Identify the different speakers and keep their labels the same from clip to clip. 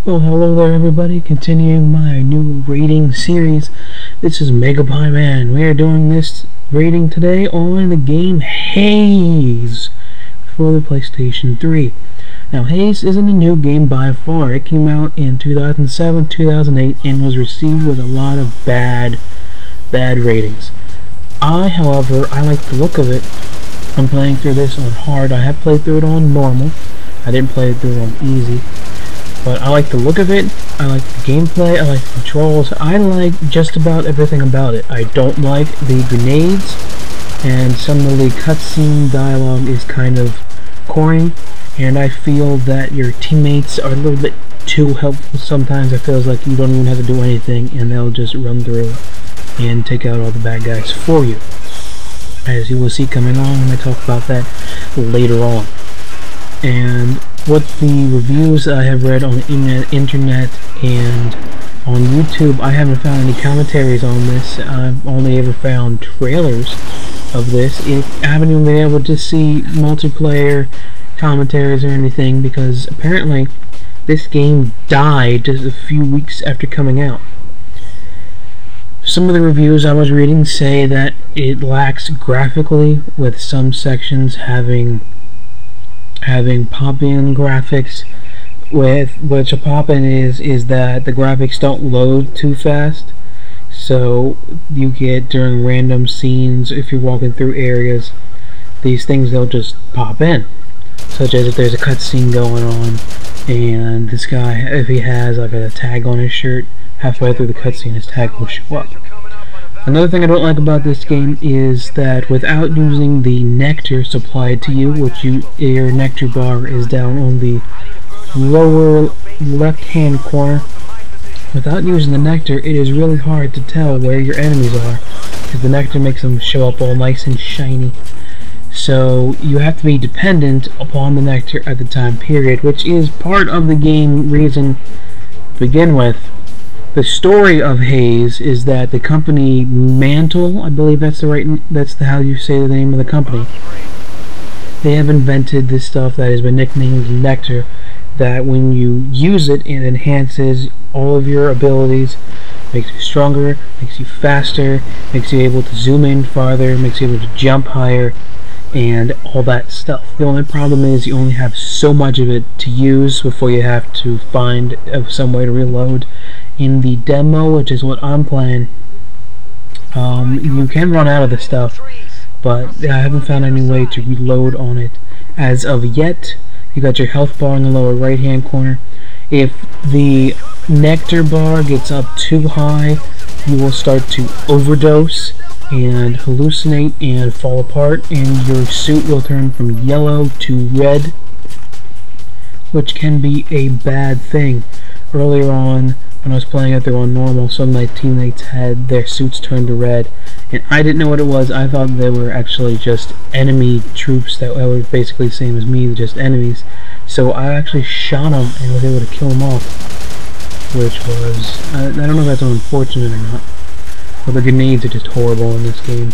Speaker 1: Well, hello there everybody, continuing my new rating series. This is Megapieman. We are doing this rating today on the game Haze for the PlayStation 3. Now, Haze isn't a new game by far. It came out in 2007, 2008, and was received with a lot of bad ratings. However, I like the look of it. I'm playing through this on hard. I have played through it on normal. I didn't play it through it on easy. But I like the look of it, I like the gameplay, I like the controls, I like just about everything about it. I don't like the grenades, and some of the cutscene dialogue is kind of corny, and I feel that your teammates are a little bit too helpful sometimes. It feels like you don't even have to do anything, and they'll just run through and take out all the bad guys for you. As you will see coming on when I talk about that later on. And what the reviews I have read on the internet and on YouTube, I haven't found any commentaries on this. I've only ever found trailers of this. I haven't even been able to see multiplayer commentaries or anything, because apparently this game died just a few weeks after coming out. Some of the reviews I was reading say that it lacks graphically, with some sections having pop-in graphics, which a pop-in is that the graphics don't load too fast, so you get during random scenes, if you're walking through areas, these things they'll just pop in, such as if there's a cutscene going on and this guy, if he has like a tag on his shirt, halfway through the cutscene his tag will show up. Another thing I don't like about this game is that without using the nectar supplied to you, which your nectar bar is down on the lower left-hand corner, without using the nectar, it is really hard to tell where your enemies are, because the nectar makes them show up all nice and shiny. So you have to be dependent upon the nectar at the time period, which is part of the game reason to begin with. The story of Haze is that the company Mantle, I believe that's how you say the name of the company. They have invented this stuff that has been nicknamed Nectar, that when you use it, it enhances all of your abilities, makes you stronger, makes you faster, makes you able to zoom in farther, makes you able to jump higher, and all that stuff. The only problem is you only have so much of it to use before you have to find some way to reload. In the demo, which is what I'm playing, you can run out of the stuff, but I haven't found any way to reload on it as of yet. You got your health bar in the lower right hand corner. If the nectar bar gets up too high, you will start to overdose and hallucinate and fall apart, and your suit will turn from yellow to red, which can be a bad thing. Earlier on, when I was playing it through on normal, some of my teammates had their suits turned to red, and I didn't know what it was. I thought they were actually just enemy troops that were basically the same as me, just enemies. So I actually shot them and was able to kill them off, which was, I don't know if that's unfortunate or not, but the grenades are just horrible in this game.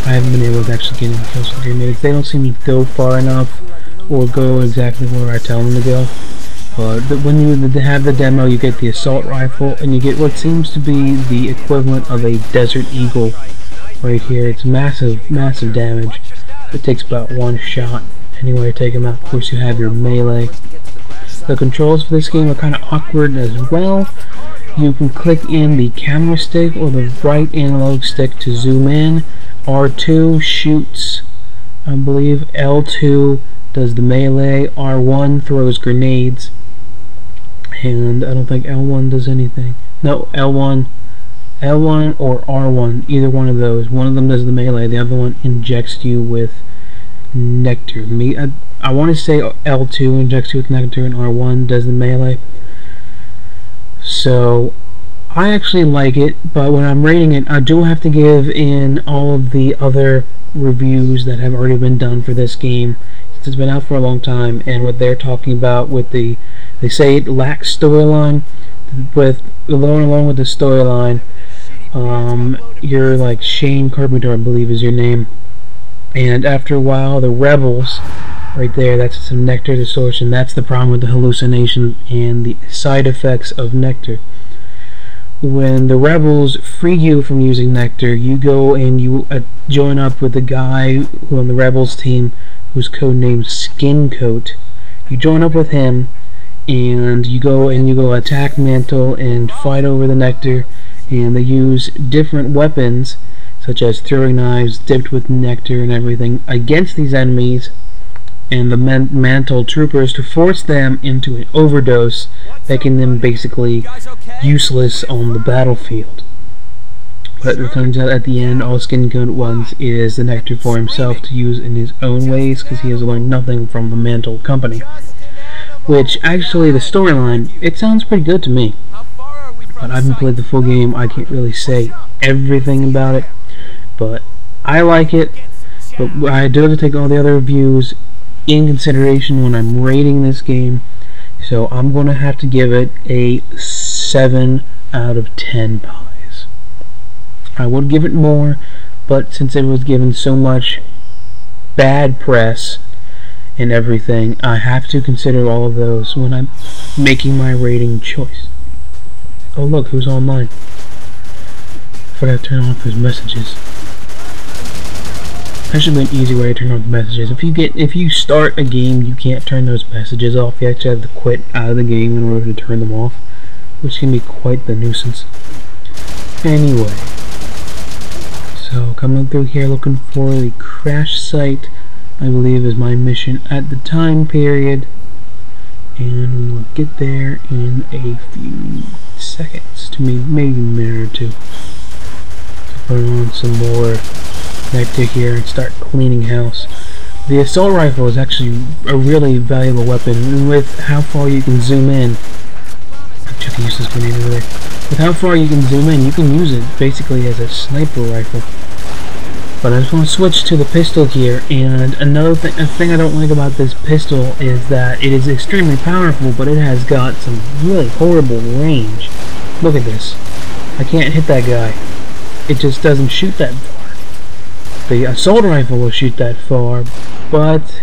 Speaker 1: I haven't been able to actually get any kills with grenades. They don't seem to go far enough or go exactly where I tell them to go. But when you have the demo, you get the assault rifle, and you get what seems to be the equivalent of a Desert Eagle right here. It's massive damage. It takes about one shot anyway to take them out. Of course, you have your melee. The controls for this game are kind of awkward as well. You can click in the camera stick or the right analog stick to zoom in. R2 shoots, I believe. L2 does the melee. R1 throws grenades. And I don't think L1 does anything. No, L1 or R1, either one of those. One of them does the melee, the other one injects you with nectar. I want to say L2 injects you with nectar and R1 does the melee. So I actually like it, but when I'm rating it, I do have to give in all of the other reviews that have already been done for this game. It's been out for a long time, and what they're talking about with they say it lacks storyline. Along with the storyline, you're like Shane Carpenter, I believe is your name, and after a while the rebels Right there, that's some nectar distortion. That's the problem with the hallucination and the side effects of nectar. When the rebels free you from using nectar, you go and you join up with the guy who on the rebels team who's codenamed Skin Coat. You join up with him and you go attack Mantle and fight over the nectar, and they use different weapons such as throwing knives dipped with nectar and everything against these enemies and the Mantle troopers to force them into an overdose, making them basically useless on the battlefield. But it turns out at the end all Skin Coat wants is the nectar for himself to use in his own ways, because he has learned nothing from the Mantle company. Which, actually, the storyline, it sounds pretty good to me. But I haven't played the full game, I can't really say everything about it. But I like it, but I do have to take all the other reviews in consideration when I'm rating this game. So I'm going to have to give it a 7 out of 10 pies. I would give it more, but since it was given so much bad press and everything, I have to consider all of those when I'm making my rating choice. Oh look, who's online? I forgot to turn off his messages. That should be an easy way to turn off the messages. If you start a game, you can't turn those messages off. You actually have to quit out of the game in order to turn them off, which can be quite the nuisance. Anyway, so coming through here looking for the crash site, I believe is my mission at the time period, and we will get there in a few seconds, to maybe a minute or two. So put on some more nectar here and start cleaning house. The assault rifle is actually a really valuable weapon, and with how far you can zoom in, Chuck used this grenade over there. With how far you can zoom in, you can use it basically as a sniper rifle. But I just want to switch to the pistol here, and a thing I don't like about this pistol is that it is extremely powerful, but it has got some really horrible range. Look at this. I can't hit that guy. It just doesn't shoot that far. The assault rifle will shoot that far, but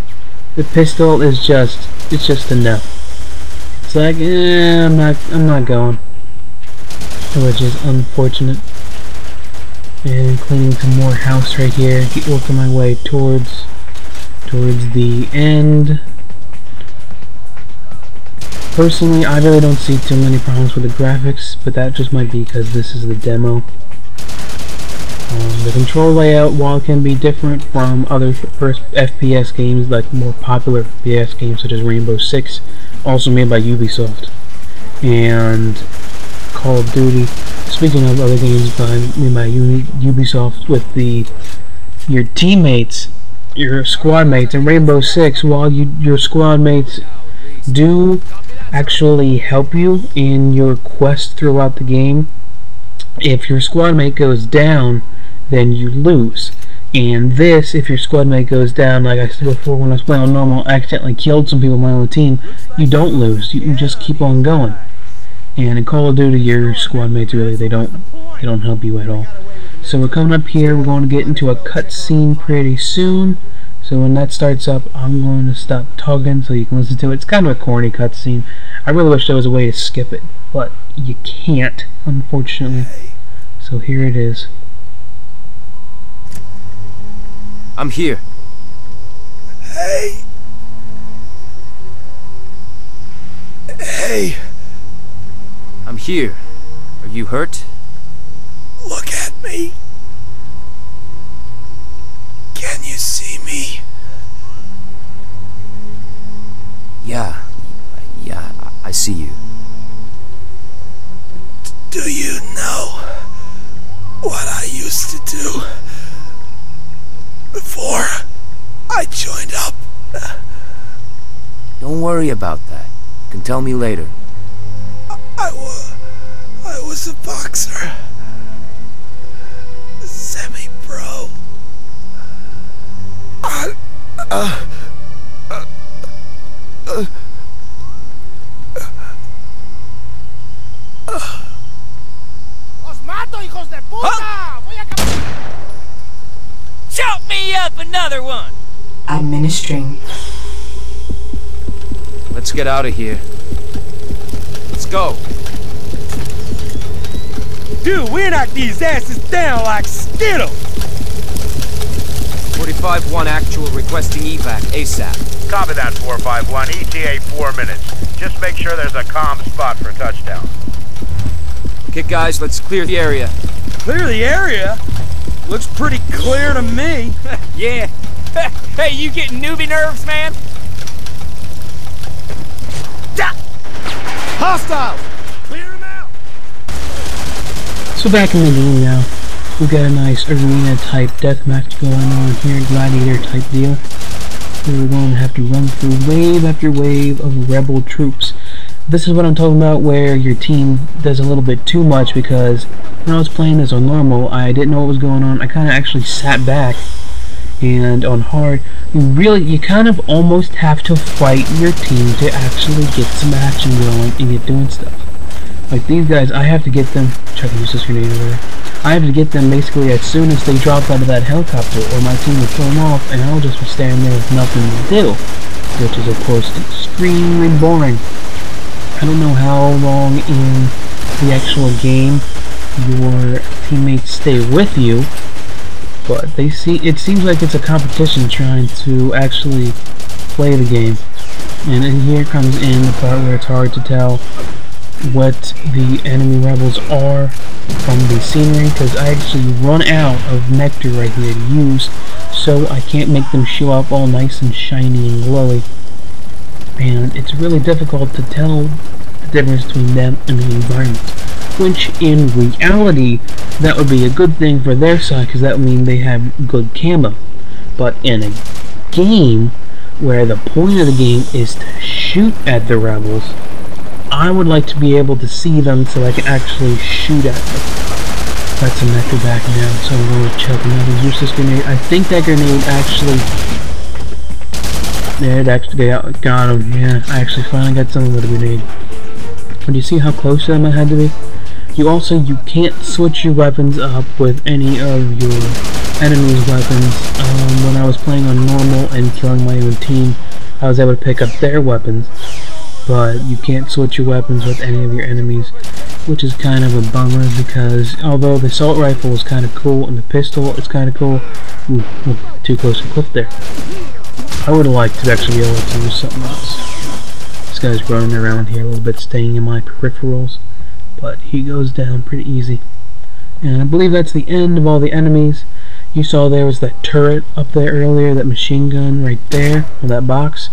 Speaker 1: the pistol is just enough. It's like, I'm not going, which is unfortunate. And cleaning some more house right here, working my way towards the end. Personally, I really don't see too many problems with the graphics, but that just might be because this is the demo. The control layout, while it can be different from other first FPS games, like more popular FPS games such as Rainbow Six, also made by Ubisoft, and Call of Duty. Speaking of other games made by Ubisoft, with your teammates, your squad mates in Rainbow Six, while your squad mates do actually help you in your quest throughout the game, if your squad mate goes down, then you lose. And this, if your squad mate goes down, like I said before when I was playing on normal, I accidentally killed some people on my own team, you don't lose. You can just keep on going. And in Call of Duty, your squad mates really, they don't help you at all. So we're coming up here, we're going to get into a cutscene pretty soon. So when that starts up, I'm going to stop talking so you can listen to it. It's kind of a corny cutscene. I really wish there was a way to skip it, but you can't, unfortunately. So here it is.
Speaker 2: I'm here.
Speaker 3: Hey. Hey.
Speaker 2: I'm here. Are you hurt?
Speaker 3: Look at me. Can you see me?
Speaker 2: Yeah, I see you.
Speaker 3: Do you know what I used to do before I joined up?
Speaker 2: Don't worry about that. You can tell me later.
Speaker 3: I was a boxer. Semi-pro.
Speaker 4: ¡Os mato, hijos de puta! ¡Voy a
Speaker 2: Chop me up another one!
Speaker 5: Administering
Speaker 2: Let's get out of here. Let's go.
Speaker 3: Dude, we knock these asses down like Skittles!
Speaker 2: 45-1 actual requesting evac ASAP.
Speaker 5: Copy that, 451. ETA 4 minutes. Just make sure there's a calm spot for touchdown.
Speaker 2: Okay, guys, let's clear the area.
Speaker 3: Clear the area? Looks pretty clear to me.
Speaker 2: Yeah. Hey, you getting newbie nerves, man?
Speaker 3: Hostile! Clear them out!
Speaker 1: So back in the game now, we've got a nice arena type deathmatch going on here, gladiator type deal. We're going to have to run through wave after wave of rebel troops. This is what I'm talking about, where your team does a little bit too much, because when I was playing this on normal, I didn't know what was going on. I kind of actually sat back, and on hard, you kind of almost have to fight your team to actually get some action going and get doing stuff. Like these guys, I have to get them, try to use this grenade over there. I have to get them basically as soon as they drop out of that helicopter, or my team will kill them off, and I'll just be standing there with nothing to do, which is of course extremely boring. I don't know how long in the actual game your teammates stay with you, but it seems like it's a competition trying to actually play the game. And then here comes in the part where it's hard to tell what the enemy rebels are from the scenery, because I actually run out of nectar right here to use, so I can't make them show up all nice and shiny and glowy. And it's really difficult to tell the difference between them and the environment, which in reality that would be a good thing for their side, because that would mean they have good camo. But in a game where the point of the game is to shoot at the rebels, I would like to be able to see them so I can actually shoot at them. That's a nectar back now, so I'm going to check another useless grenade. I think that grenade actually... there, it actually got him. Yeah, I actually finally got someone with a grenade. But you see how close to them I had to be? You can't switch your weapons up with any of your enemy's weapons. When I was playing on normal and killing my own team, I was able to pick up their weapons, but you can't switch your weapons with any of your enemies, which is kind of a bummer, because although the assault rifle is kind of cool and the pistol is kind of cool, ooh, too close to the cliff there. I would have liked to actually be able to use something else. This guy's running around here a little bit, staying in my peripherals, but he goes down pretty easy. And I believe that's the end of all the enemies. You saw there was that turret up there earlier, that machine gun right there, or that box.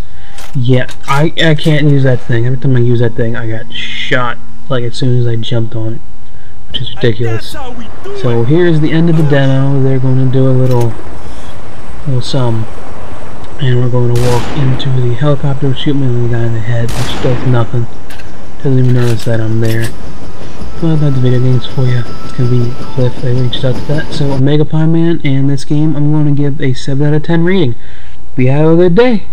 Speaker 1: Yeah, I can't use that thing. Every time I use that thing, I got shot like as soon as I jumped on it, which is ridiculous. So here's the end of the demo. They're going to do a little sum, and we're going to walk into the helicopter, shoot me the guy in the head, which does nothing. Doesn't even notice that I'm there. Well, that's video games for you. It's going to be Cliff. I reached out to that. So, Megapieman, and this game I'm going to give a 7 out of 10 rating. We have a good day.